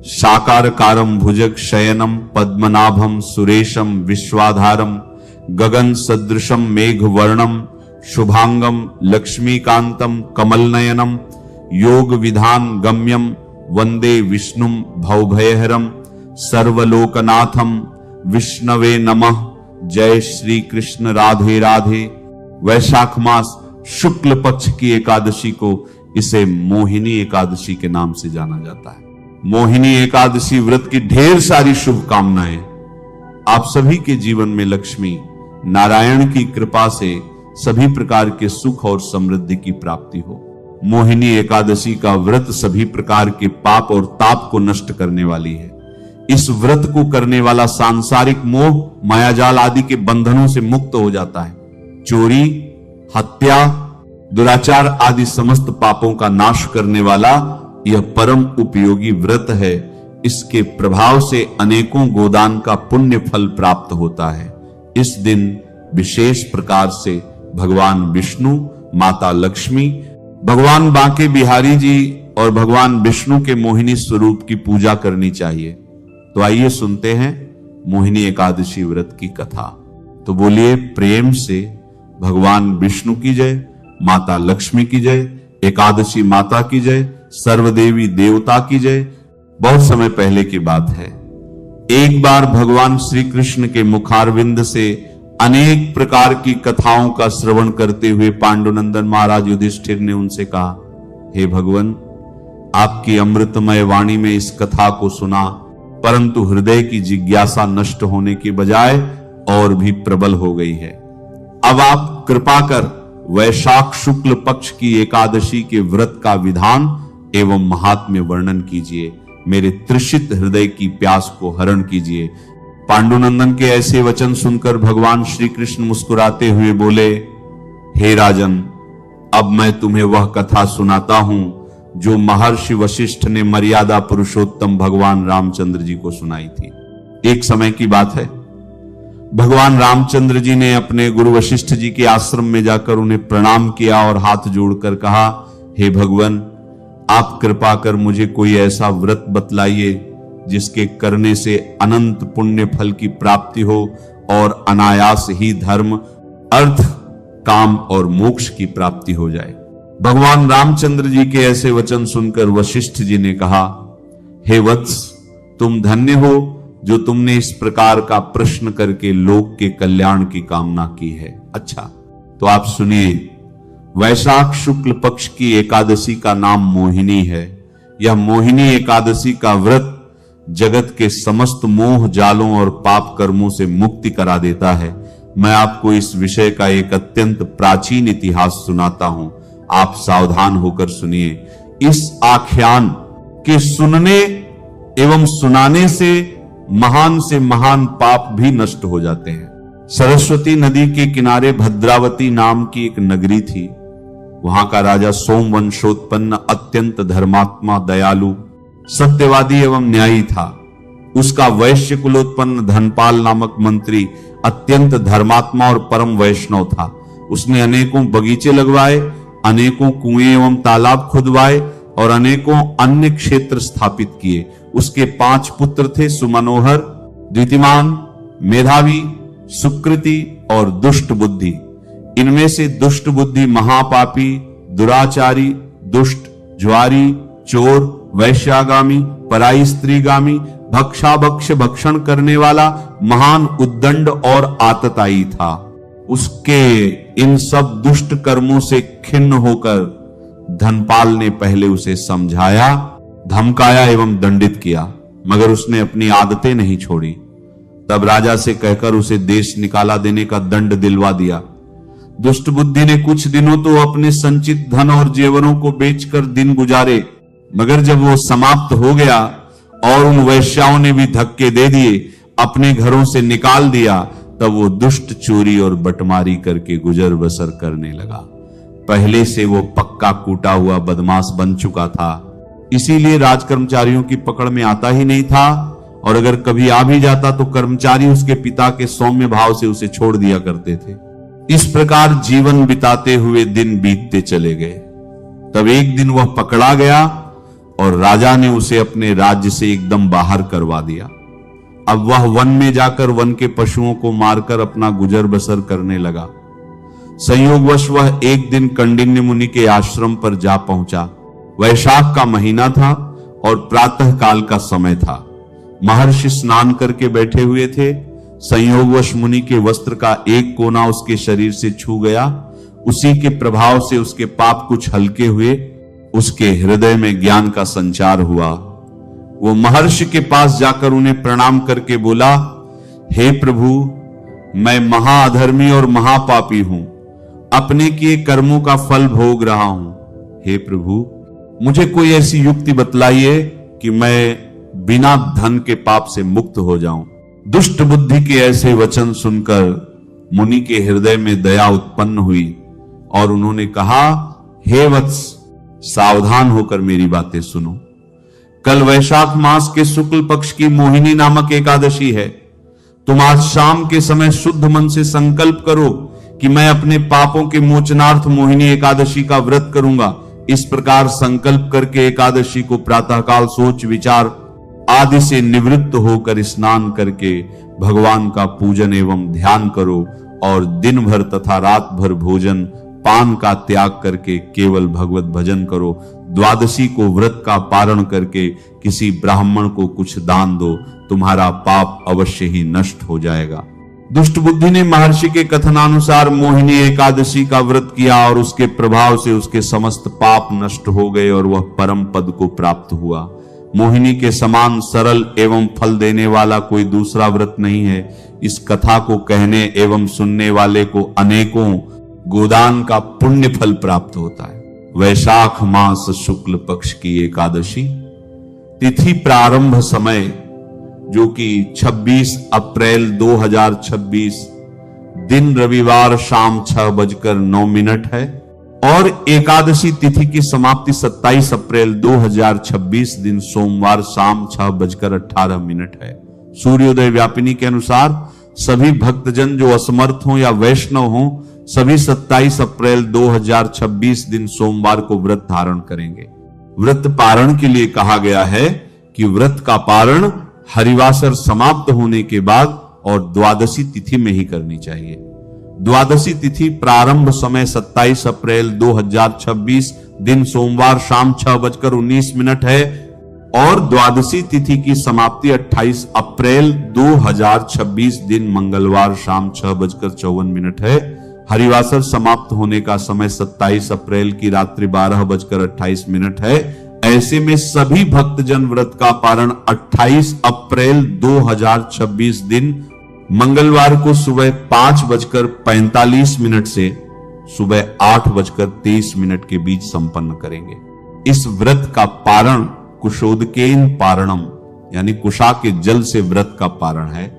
साकारकारं भुजग शयनम पद्मनाभम सुरेशम विश्वाधारम गगन सदृशम मेघ वर्णम शुभांगम लक्ष्मीकांतम कमलनयनम योग विधान गम्यम वंदे विष्णुम भवभयहरम सर्वलोकनाथम विष्णवे नमः। जय श्री कृष्ण। राधे राधे। वैशाख मास शुक्ल पक्ष की एकादशी को इसे मोहिनी एकादशी के नाम से जाना जाता है। मोहिनी एकादशी व्रत की ढेर सारी शुभकामनाएं। आप सभी के जीवन में लक्ष्मी नारायण की कृपा से सभी प्रकार के सुख और समृद्धि की प्राप्ति हो। मोहिनी एकादशी का व्रत सभी प्रकार के पाप और ताप को नष्ट करने वाली है। इस व्रत को करने वाला सांसारिक मोह मायाजाल आदि के बंधनों से मुक्त हो जाता है। चोरी, हत्या, दुराचार आदि समस्त पापों का नाश करने वाला यह परम उपयोगी व्रत है। इसके प्रभाव से अनेकों गोदान का पुण्य फल प्राप्त होता है। इस दिन विशेष प्रकार से भगवान विष्णु, माता लक्ष्मी, भगवान बांके बिहारी जी और भगवान विष्णु के मोहिनी स्वरूप की पूजा करनी चाहिए। तो आइए सुनते हैं मोहिनी एकादशी व्रत की कथा। तो बोलिए प्रेम से भगवान विष्णु की जय, माता लक्ष्मी की जय, एकादशी माता की जय, सर्वदेवी देवता की जय। बहुत समय पहले की बात है। एक बार भगवान श्री कृष्ण के मुखारविंद से अनेक प्रकार की कथाओं का श्रवण करते हुए पांडुनंदन महाराज युधिष्ठिर ने उनसे कहा, हे भगवान, आपकी अमृतमय वाणी में इस कथा को सुना, परंतु हृदय की जिज्ञासा नष्ट होने के बजाय और भी प्रबल हो गई है। अब आप कृपा कर वैशाख शुक्ल पक्ष की एकादशी के व्रत का विधान एवं महात्म्य वर्णन कीजिए। मेरे तृषित हृदय की प्यास को हरण कीजिए। पांडुनंदन के ऐसे वचन सुनकर भगवान श्री कृष्ण मुस्कुराते हुए बोले, हे राजन, अब मैं तुम्हें वह कथा सुनाता हूं जो महर्षि वशिष्ठ ने मर्यादा पुरुषोत्तम भगवान रामचंद्र जी को सुनाई थी। एक समय की बात है, भगवान रामचंद्र जी ने अपने गुरु वशिष्ठ जी के आश्रम में जाकर उन्हें प्रणाम किया और हाथ जोड़कर कहा, हे भगवान, आप कृपा कर मुझे कोई ऐसा व्रत बतलाइए जिसके करने से अनंत पुण्य फल की प्राप्ति हो और अनायास ही धर्म, अर्थ, काम और मोक्ष की प्राप्ति हो जाए। भगवान रामचंद्र जी के ऐसे वचन सुनकर वशिष्ठ जी ने कहा, हे वत्स, तुम धन्य हो जो तुमने इस प्रकार का प्रश्न करके लोक के कल्याण की कामना की है। अच्छा, तो आप सुनिए, वैशाख शुक्ल पक्ष की एकादशी का नाम मोहिनी है। यह मोहिनी एकादशी का व्रत जगत के समस्त मोह जालों और पाप कर्मों से मुक्ति करा देता है। मैं आपको इस विषय का एक अत्यंत प्राचीन इतिहास सुनाता हूं। आप सावधान होकर सुनिए। इस आख्यान के सुनने एवं सुनाने से महान पाप भी नष्ट हो जाते हैं। सरस्वती नदी के किनारे भद्रावती नाम की एक नगरी थी। वहां का राजा सोमवंशोत्पन्न अत्यंत धर्मात्मा, दयालु, सत्यवादी एवं न्यायी था। उसका वैश्य कुलोत्पन्न धनपाल नामक मंत्री अत्यंत धर्मात्मा और परम वैष्णव था। उसने अनेकों बगीचे लगवाए, अनेकों कुएं एवं तालाब खुदवाए और अनेकों अन्य क्षेत्र स्थापित किए। उसके 5 पुत्र थे, सुमनोहर, द्वितीमान, मेधावी, सुकृति और दुष्ट बुद्धि। इनमें से दुष्ट बुद्धि महापापी, दुराचारी, दुष्ट, ज्वारी, चोर, वैश्यागामी, पराई स्त्रीगामी, भक्षाभक्ष भक्षण करने वाला, महान उद्दंड और आतताई था। उसके इन सब दुष्ट कर्मों से खिन्न होकर धनपाल ने पहले उसे समझाया, धमकाया एवं दंडित किया, मगर उसने अपनी आदतें नहीं छोड़ी। तब राजा से कहकर उसे देश निकाला देने का दंड दिलवा दिया। दुष्ट बुद्धि ने कुछ दिनों तो अपने संचित धन और जेवरों को बेचकर दिन गुजारे, मगर जब वो समाप्त हो गया और उन वैश्याओं ने भी धक्के दे दिए, अपने घरों से निकाल दिया, तब वो दुष्ट चोरी और बटमारी करके गुजर बसर करने लगा। पहले से वो पक्का कूटा हुआ बदमाश बन चुका था, इसीलिए राज कर्मचारियों की पकड़ में आता ही नहीं था, और अगर कभी आ भी जाता तो कर्मचारी उसके पिता के सौम्य भाव से उसे छोड़ दिया करते थे। इस प्रकार जीवन बिताते हुए दिन बीतते चले गए। तब एक दिन वह पकड़ा गया और राजा ने उसे अपने राज्य से एकदम बाहर करवा दिया। अब वह वन में जाकर वन के पशुओं को मारकर अपना गुजर बसर करने लगा। संयोगवश वह एक दिन कौंडिन्य मुनि के आश्रम पर जा पहुंचा। वैशाख का महीना था और प्रातः काल का समय था। महर्षि स्नान करके बैठे हुए थे। संयोगवश मुनि के वस्त्र का एक कोना उसके शरीर से छू गया। उसी के प्रभाव से उसके पाप कुछ हल्के हुए। उसके हृदय में ज्ञान का संचार हुआ। वो महर्षि के पास जाकर उन्हें प्रणाम करके बोला, हे प्रभु, मैं महाअधर्मी और महापापी हूं। अपने किए कर्मों का फल भोग रहा हूं। हे प्रभु, मुझे कोई ऐसी युक्ति बतलाइए कि मैं बिना धन के पाप से मुक्त हो जाऊं। दुष्ट बुद्धि के ऐसे वचन सुनकर मुनि के हृदय में दया उत्पन्न हुई और उन्होंने कहा, हे वत्स, सावधान होकर मेरी बातें सुनो। कल वैशाख मास के शुक्ल पक्ष की मोहिनी नामक एकादशी है। तुम आज शाम के समय शुद्ध मन से संकल्प करो कि मैं अपने पापों के मोचनार्थ मोहिनी एकादशी का व्रत करूंगा। इस प्रकार संकल्प करके एकादशी को प्रातःकाल सोच विचार आदि से निवृत्त होकर स्नान करके भगवान का पूजन एवं ध्यान करो और दिन भर तथा रात भर भोजन पान का त्याग करके केवल भगवत भजन करो। द्वादशी को व्रत का पारण करके किसी ब्राह्मण को कुछ दान दो, तुम्हारा पाप अवश्य ही नष्ट हो जाएगा। दुष्ट बुद्धि ने महर्षि के कथनानुसार मोहिनी एकादशी का व्रत किया और उसके प्रभाव से उसके समस्त पाप नष्ट हो गए और वह परम पद को प्राप्त हुआ। मोहिनी के समान सरल एवं फल देने वाला कोई दूसरा व्रत नहीं है। इस कथा को कहने एवं सुनने वाले को अनेकों गोदान का पुण्य फल प्राप्त होता है। वैशाख मास शुक्ल पक्ष की एकादशी तिथि प्रारंभ समय जो कि 26 अप्रैल 2026 दिन रविवार शाम 6:09 है और एकादशी तिथि की समाप्ति 27 अप्रैल 2026 दिन सोमवार शाम 6:18 है। सूर्योदय व्यापिनी के अनुसार सभी भक्तजन जो असमर्थ हों या वैष्णव हों सभी 27 अप्रैल 2026 दिन सोमवार को व्रत धारण करेंगे। व्रत पारण के लिए कहा गया है कि व्रत का पारण हरिवासर समाप्त होने के बाद और द्वादशी तिथि में ही करनी चाहिए। द्वादशी तिथि प्रारंभ समय 27 अप्रैल 2026 दिन सोमवार शाम 6:19 है और द्वादशी तिथि की समाप्ति 28 अप्रैल 2026 दिन मंगलवार शाम 6:54 है। हरिवासर समाप्त होने का समय 27 अप्रैल की रात्रि 12:28 है। ऐसे में सभी भक्तजन व्रत का पारण 28 अप्रैल 2026 दिन मंगलवार को सुबह 5:45 से सुबह 8:23 के बीच संपन्न करेंगे। इस व्रत का पारण कुशोदकेन पारणम यानी कुशा के जल से व्रत का पारण है।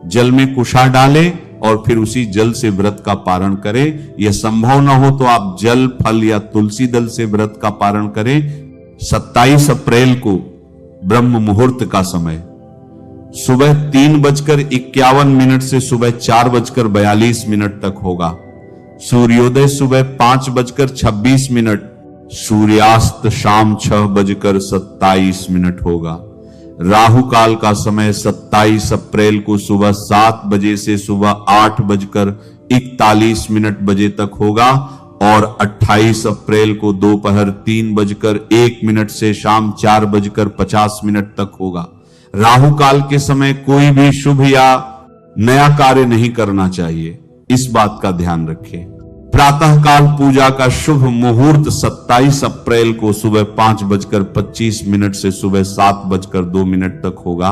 जल में कुशा डालें और फिर उसी जल से व्रत का पारण करें। यह संभव न हो तो आप जल फल या तुलसी दल से व्रत का पारण करें। 27 अप्रैल को ब्रह्म मुहूर्त का समय सुबह 3:51 से सुबह 4:42 तक होगा। सूर्योदय सुबह 5:26, सूर्यास्त शाम 6:27 होगा। राहु काल का समय 27 अप्रैल को सुबह 7 बजे से सुबह 8:41 बजे तक होगा और 28 अप्रैल को दोपहर 3:01 से शाम 4:50 तक होगा। राहु काल के समय कोई भी शुभ या नया कार्य नहीं करना चाहिए, इस बात का ध्यान रखें। प्रातःकाल पूजा का शुभ मुहूर्त 27 अप्रैल को सुबह 5:25 से सुबह 7:02 तक होगा।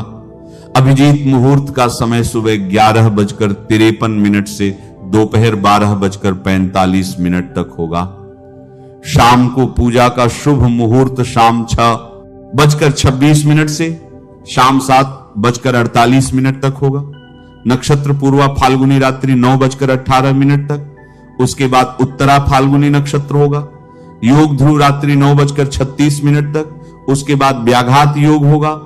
अभिजीत मुहूर्त का समय सुबह 11:53 से दोपहर 12:45 तक होगा। शाम को पूजा का शुभ मुहूर्त शाम 6:26 से शाम 7:48 तक होगा। नक्षत्र पूर्वा फाल्गुनी रात्रि 9:18 तक, उसके बाद उत्तरा फाल्गुनी नक्षत्र होगा। योग ध्रुव रात्रि 9:36 तक, उसके बाद व्याघात योग होगा।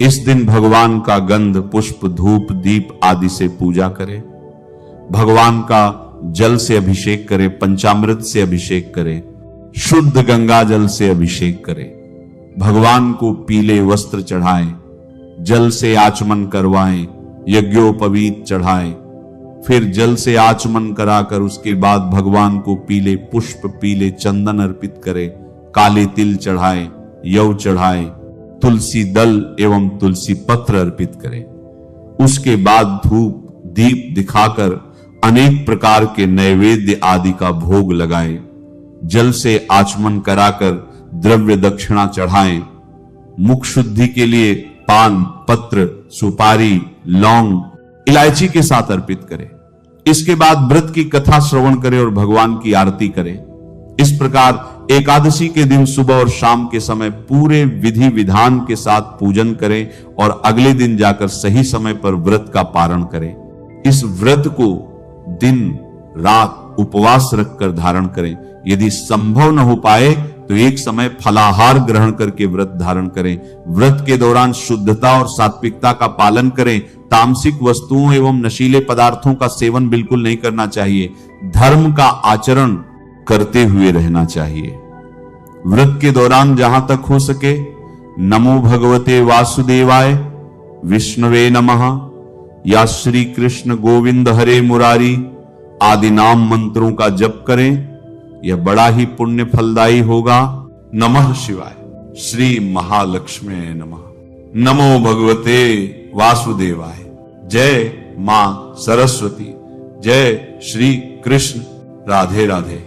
इस दिन भगवान का गंध पुष्प धूप दीप आदि से पूजा करें। भगवान का जल से अभिषेक करें, पंचामृत से अभिषेक करें, शुद्ध गंगा जल से अभिषेक करें। भगवान को पीले वस्त्र चढ़ाएं, जल से आचमन करवाएं, यज्ञोपवीत चढ़ाएं, फिर जल से आचमन कराकर उसके बाद भगवान को पीले पुष्प, पीले चंदन अर्पित करें, काले तिल चढ़ाएं, यव चढ़ाएं, तुलसी दल एवं तुलसी पत्र अर्पित करें। उसके बाद धूप दीप दिखाकर अनेक प्रकार के नैवेद्य आदि का भोग लगाएं, जल से आचमन कराकर द्रव्य दक्षिणा चढ़ाएं, मुख शुद्धि के लिए पान, पत्र, सुपारी, लौंग, इलायची के साथ अर्पित करें। इसके बाद व्रत की कथा श्रवण करें और भगवान की आरती करें। इस प्रकार एकादशी के दिन सुबह और शाम के समय पूरे विधि विधान के साथ पूजन करें और अगले दिन जाकर सही समय पर व्रत का पारण करें। इस व्रत को दिन रात उपवास रखकर धारण करें। यदि संभव न हो पाए तो एक समय फलाहार ग्रहण करके व्रत धारण करें। व्रत के दौरान शुद्धता और सात्विकता का पालन करें। तामसिक वस्तुओं एवं नशीले पदार्थों का सेवन बिल्कुल नहीं करना चाहिए। धर्म का आचरण करते हुए रहना चाहिए। व्रत के दौरान जहां तक हो सके नमो भगवते वासुदेवाय, विष्णुवे नमः या श्री कृष्ण गोविंद हरे मुरारी आदि नाम मंत्रों का जप करें। यह बड़ा ही पुण्य फलदायी होगा। नमः शिवाय। श्री महालक्ष्मी नमः। नमो भगवते वासुदेवाय। जय मां सरस्वती। जय श्री कृष्ण। राधे राधे।